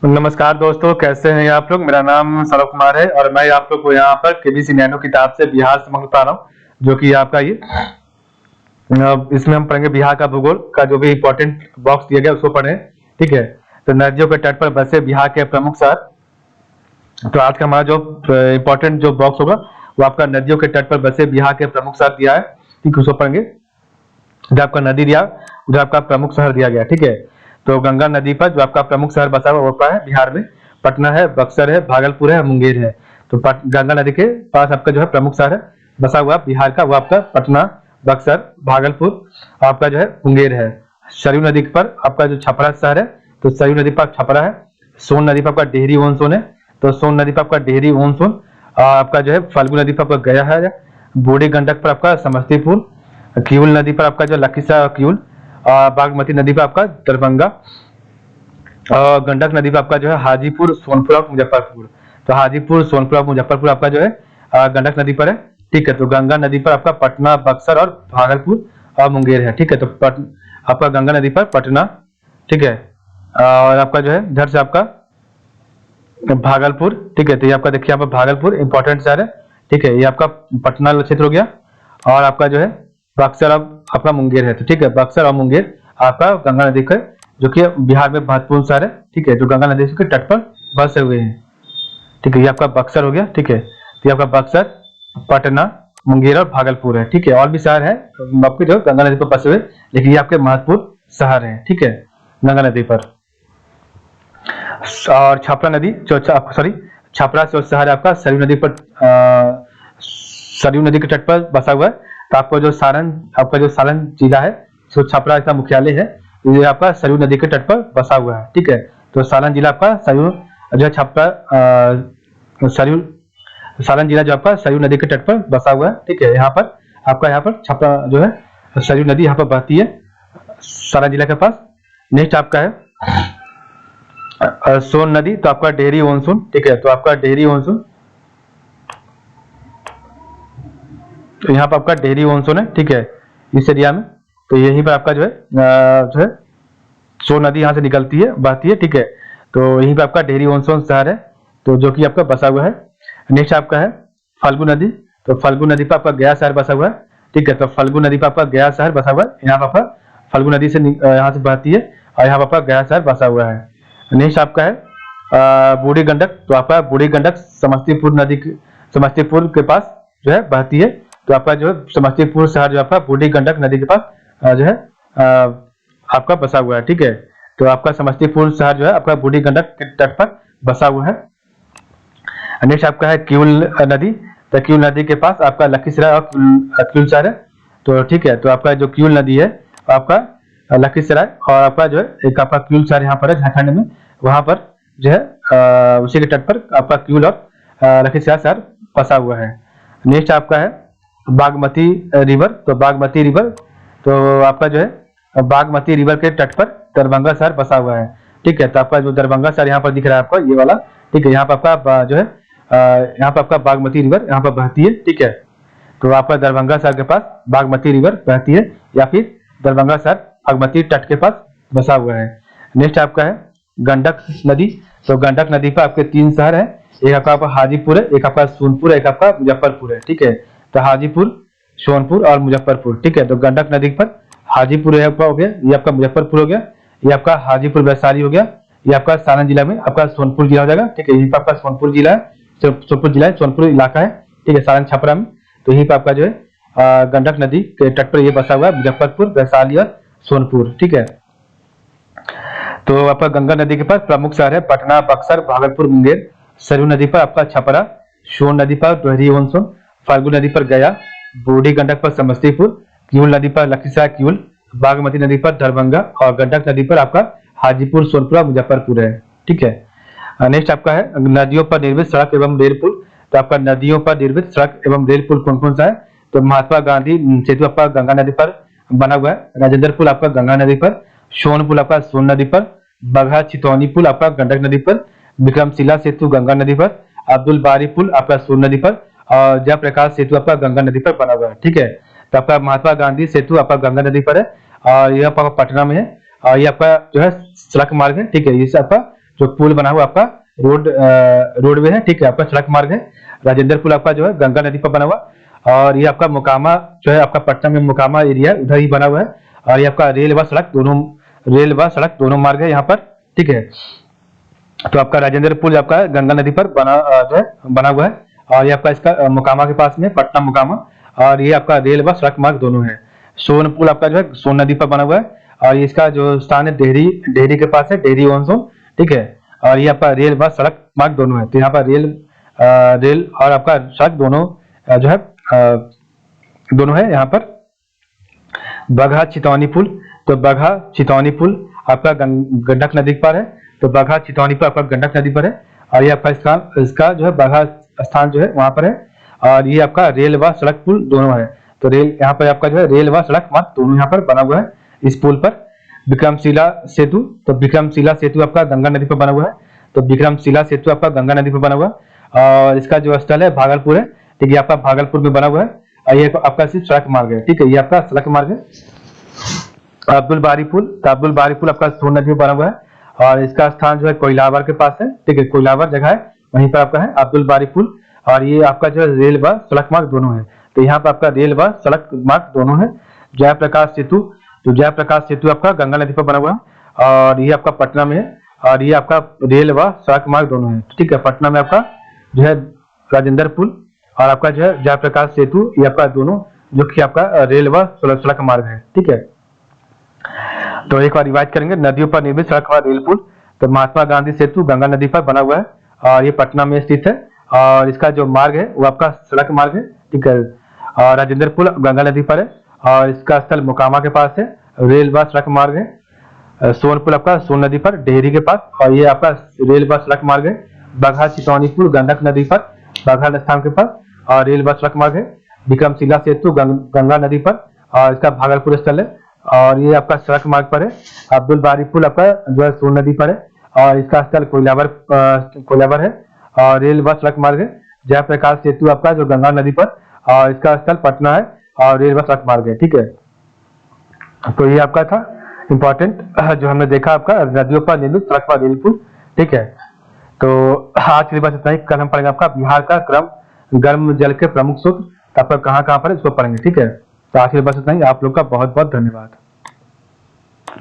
नमस्कार दोस्तों, कैसे हैं आप लोग। मेरा नाम सौरभ कुमार है और मैं आप लोग को यहाँ पर केबीसी नैनो किताब से बिहार समग्र पढ़ा रहा हूँ, जो कि आपका ये इसमें हम पढ़ेंगे बिहार का भूगोल का जो भी इम्पोर्टेंट बॉक्स दिया गया उसको पढ़ें। ठीक है। तो नदियों के तट पर बसे बिहार के प्रमुख शहर। तो आज का हमारा जो इम्पोर्टेंट जो बॉक्स होगा वो आपका नदियों के तट पर बसे बिहार के प्रमुख शहर दिया है। ठीक है, उसको पढ़ेंगे। जब आपका नदी दिया उधर आपका प्रमुख शहर दिया गया। ठीक है। तो गंगा नदी पर जो आपका प्रमुख शहर बसा हुआ वो क्या है बिहार में? पटना है, बक्सर है, भागलपुर है, मुंगेर है। तो गंगा नदी के पास आपका जो है प्रमुख शहर है बसा हुआ बिहार का, वो आपका पटना, बक्सर, भागलपुर, आपका जो है मुंगेर है। सरयू नदी पर आपका जो छपरा शहर है, तो सरयू नदी पर छपरा है। सोन नदी पर आपका डेहरी ओन सोन है, तो सोन नदी पर आपका डेहरी ओन सोन। आपका जो है फल्गु नदी पर आपका गया है। बूढ़ी गंडक पर आपका समस्तीपुर। किउल नदी पर आपका जो लखीसराय किउल। बागमती नदी पर आपका दरभंगा। और गंडक नदी पर आपका जो है हाजीपुर, सोनपुर और मुजफ्फरपुर। तो हाजीपुर, सोनपुर और मुजफ्फरपुर आपका जो है गंडक नदी पर है। ठीक है। तो गंगा नदी पर आपका पटना, बक्सर और भागलपुर और मुंगेर है। ठीक है। तो आपका गंगा नदी पर पटना। ठीक है। और आपका जो है इधर से आपका भागलपुर। ठीक है। तो ये आपका देखिए यहाँ पर भागलपुर इंपॉर्टेंट शहर है। ठीक है। ये आपका पटना क्षेत्र हो गया। और आपका जो है बक्सर अब आपका मुंगेर है। तो ठीक है, बक्सर और मुंगेर आपका गंगा नदी का, जो कि बिहार में महत्वपूर्ण शहर है। ठीक है, जो गंगा नदी के तट पर बसे हुए हैं। ठीक है, ये आपका बक्सर हो गया। ठीक है। तो ये आपका बक्सर, पटना, मुंगेर और भागलपुर है। ठीक है। और भी शहर है आपके जो गंगा नदी पर बसे हुए, लेकिन ये आपके महत्वपूर्ण शहर है। ठीक है, गंगा नदी पर। और छपरा नदी जो सॉरी छपरा जो शहर है आपका सरयू नदी पर सरयू नदी के तट पर बसा हुआ है। तो आपको जो सारण, आपका जो सारण जिला है, जो छपरा का मुख्यालय है, ये आपका सरयू नदी के तट पर बसा हुआ है। ठीक है। तो सारण जिला आपका सरयू जो है छपरा सरयू सारण जिला जो आपका सरयू नदी के तट पर बसा हुआ है। ठीक है। यहाँ पर आपका यहाँ पर छपरा जो है सरयू नदी यहाँ पर बहती है सारण जिला के पास। नेक्स्ट आपका है सोन नदी, तो आपका डेहरी ओनसुन। ठीक है। तो आपका डेहरी ओनसुन, तो यहाँ पर आपका डेहरी ओनसुन है। ठीक है, इस एरिया में। तो यहीं पर आपका जो है सोन नदी यहाँ से निकलती है, बहती है। ठीक है। तो यहीं पर आपका डेहरी ओनसुन शहर है, तो जो कि आपका बसा हुआ है। नेक्स्ट आपका है फल्गु नदी। तो फल्गु नदी पर आपका गया शहर बसा हुआ है। ठीक है। तो फल्गु नदी पर आपका गया शहर बसा हुआ है। यहाँ पर आपका फल्गु नदी से यहाँ से बहती है और यहाँ पर आपका गया शहर बसा हुआ है। नेक्स्ट आपका है बूढ़ी गंडक। तो आपका बूढ़ी गंडक समस्तीपुर के पास जो है बहती है। तो आपका जो है समस्तीपुर शहर जो आपका बूढ़ी गंडक नदी के पास जो है आपका बसा हुआ है। ठीक है। तो आपका समस्तीपुर शहर जो है आपका बूढ़ी गंडक के तट पर बसा हुआ है। नेक्स्ट आपका है किउल नदी। तो किउल नदी के पास आपका लखीसराय और किउल शहर है। तो ठीक है। तो आपका जो किउल नदी है आपका लखीसराय और आपका जो है एक आपका किउल शहर यहाँ पर है झारखंड में, वहां पर जो है उसी के तट पर आपका किउल और लखीसराय शहर बसा हुआ है। नेक्स्ट आपका है बागमती रिवर। तो बागमती रिवर, तो आपका जो है बागमती रिवर के तट पर दरभंगा शहर बसा हुआ है। ठीक है। तो आपका जो दरभंगा शहर यहाँ पर दिख रहा है आपको, ये वाला। ठीक है। यहाँ पर आपका जो है यहाँ पर आपका बागमती रिवर यहाँ पर बहती है। ठीक है। तो आपका दरभंगा शहर के पास बागमती रिवर बहती है, या फिर दरभंगा शहर बागमती तट के पास बसा हुआ है। नेक्स्ट आपका है गंडक नदी। तो गंडक नदी पर आपके 3 शहर है, एक आपका हाजीपुर है, एक आपका सोनपुर है, एक आपका मुजफ्फरपुर है। ठीक है। तो हाजीपुर, सोनपुर और मुजफ्फरपुर। ठीक है। तो गंडक नदी पर हाजीपुर है आपका हो गया, ये आपका मुजफ्फरपुर हो गया, ये आपका हाजीपुर वैशाली हो गया, ये आपका सारण जिला में आपका सोनपुर जिला हो जाएगा। ठीक है। यहीं पर आपका सोनपुर जिला है, सोनपुर जिला है, सोनपुर इलाका है। ठीक है, सारण छपरा में। तो यहीं पर आपका जो है गंडक नदी के तट पर ये बसा हुआ है, मुजफ्फरपुर, वैशाली और सोनपुर। ठीक है। तो आपका गंगा नदी के पास प्रमुख शहर है पटना, बक्सर, भागलपुर, मुंगेर। सरयू नदी पर आपका छपरा, सोन नदी पर डेहरी ओनसोन, फाल्गु नदी पर गया, बूढ़ी गंडक पर समस्तीपुर, किउल नदी पर लखीसराय किउल, बागमती नदी पर दरभंगा और गंडक नदी पर आपका हाजीपुर, सोनपुर और मुजफ्फरपुर है। ठीक है। नेक्स्ट आपका है नदियों पर निर्मित सड़क एवं रेल पुल। तो आपका नदियों पर निर्मित सड़क एवं रेल पुल कौन कौन सा है? तो महात्मा गांधी सेतु आपका गंगा नदी पर बना हुआ है, राजेंद्र पुल आपका गंगा नदी पर, सोन पुल आपका सोन नदी पर, बगहा चितौनी पुल आपका गंडक नदी पर, विक्रमशिला सेतु गंगा नदी पर, अब्दुल बारी पुल आपका सोन नदी पर और जयप्रकाश सेतु आपका गंगा नदी पर बना हुआ है। ठीक है। तो आपका महात्मा गांधी सेतु आपका गंगा नदी पर है और यह आपका पटना में है और ये आपका जो है सड़क मार्ग है। ठीक है। ये आपका जो पुल बना हुआ आपका रोडवे है, ठीक है, आपका सड़क मार्ग है। राजेंद्र पुल आपका जो है गंगा नदी पर बना हुआ, और ये आपका मोकामा जो है आपका पटना में मोकामा एरिया उधर ही बना हुआ है। और ये आपका रेल व सड़क दोनों मार्ग है यहाँ पर, ठीक है। तो आपका राजेंद्र पुल आपका गंगा नदी पर जो है बना हुआ है, और ये आपका इसका मोकामा के पास में पटना मोकामा, और ये आपका रेल व सड़क मार्ग दोनों है। सोन पुल आपका जो है सोन नदी पर बना हुआ है, और इसका जो स्थान है डेहरी के पास है, डेहरी ऑन सोन, ठीक है। और ये आपका रेल व सड़क मार्ग दोनों है। तो यहाँ पर रेल और आपका सड़क दोनों जो है दोनों है यहाँ पर। बगहा चितौनी पुल, तो बगहा चितौनी पुल आपका गंडक नदी पर है। तो बगहा चितौनी पर आपका गंडक नदी पर है, और ये आपका इसका जो है बगहा स्थान जो है वहां पर है। और ये आपका रेल व सड़क पुल दोनों है। तो रेल यहाँ पर आपका जो है रेल व सड़क मार्ग दोनों यहाँ पर बना हुआ है इस पुल पर। विक्रमशिला सेतु, तो विक्रमशिला सेतु आपका गंगा नदी पर बना हुआ है। तो विक्रमशिला सेतु आपका गंगा नदी पर बना हुआ है, और इसका जो स्थल है भागलपुर है, ठीक है, ये आपका भागलपुर में बना हुआ है। और ये आपका सिर्फ सड़क मार्ग है, ठीक है, ये आपका सड़क मार्ग है। अब्दुल बारी पुल, तो अब्दुल बारी पुल आपका सोन नदी में बना हुआ है, और इसका स्थान जो है कोइलावर के पास है, ठीक है, कोइलावर जगह है वहीं पर आपका है अब्दुल बारी पुल। और ये आपका जो है रेल व सड़क मार्ग दोनों है। तो यहाँ पर आपका रेल व सड़क मार्ग दोनों है। जयप्रकाश सेतु, तो जयप्रकाश सेतु आपका गंगा नदी पर बना हुआ है, और ये आपका पटना में है, और ये आपका रेल व सड़क मार्ग दोनों है, ठीक है। पटना में आपका जो है राजेंद्र पुल और आपका जो है जयप्रकाश सेतु, ये आपका दोनों जो कि आपका रेल व सड़क मार्ग है, ठीक है। तो एक बार रिवाइज करेंगे। नदियों पर निर्मित सड़क व रेल पुल, तो महात्मा गांधी सेतु गंगा नदी पर बना हुआ है, और ये पटना में स्थित है, और इसका जो मार्ग है वो आपका सड़क मार्ग है, ठीक है। और राजेंद्र पुल गंगा नदी पर है, और इसका स्थल मोकामा के पास है, रेल व सड़क मार्ग है। सोन पुल आपका सोन नदी पर डेहरी के पास, और ये आपका रेल व सड़क मार्ग है। बगहा चितौनी पुल गंडक नदी पर बगहा स्थान के पास, और रेल व सड़क मार्ग है। विक्रमशिला सेतु गंगा नदी पर, और इसका भागलपुर स्थल है, और ये आपका सड़क मार्ग पर है। अब्दुल बारी पुल आपका जो है सोन नदी पर है, और इसका स्थल कोइलावर है, और रेल व सड़क मार्ग है। जयप्रकाश सेतु आपका जो गंगा नदी पर, और इसका स्थल पटना है, और रेल व सड़क मार्ग है, ठीक है। तो ये आपका था इंपॉर्टेंट जो हमने देखा आपका नदियों पर निर्मित सड़क व रेल पुल, ठीक है। तो आज के लिए बस इतना ही। कल हम पढ़ेंगे आपका बिहार का गर्म जल के प्रमुख स्रोत, आपका कहाँ कहाँ पर इसको पढ़ेंगे, ठीक है। तो आज के लिए बस इतना ही। आप लोग का बहुत बहुत धन्यवाद।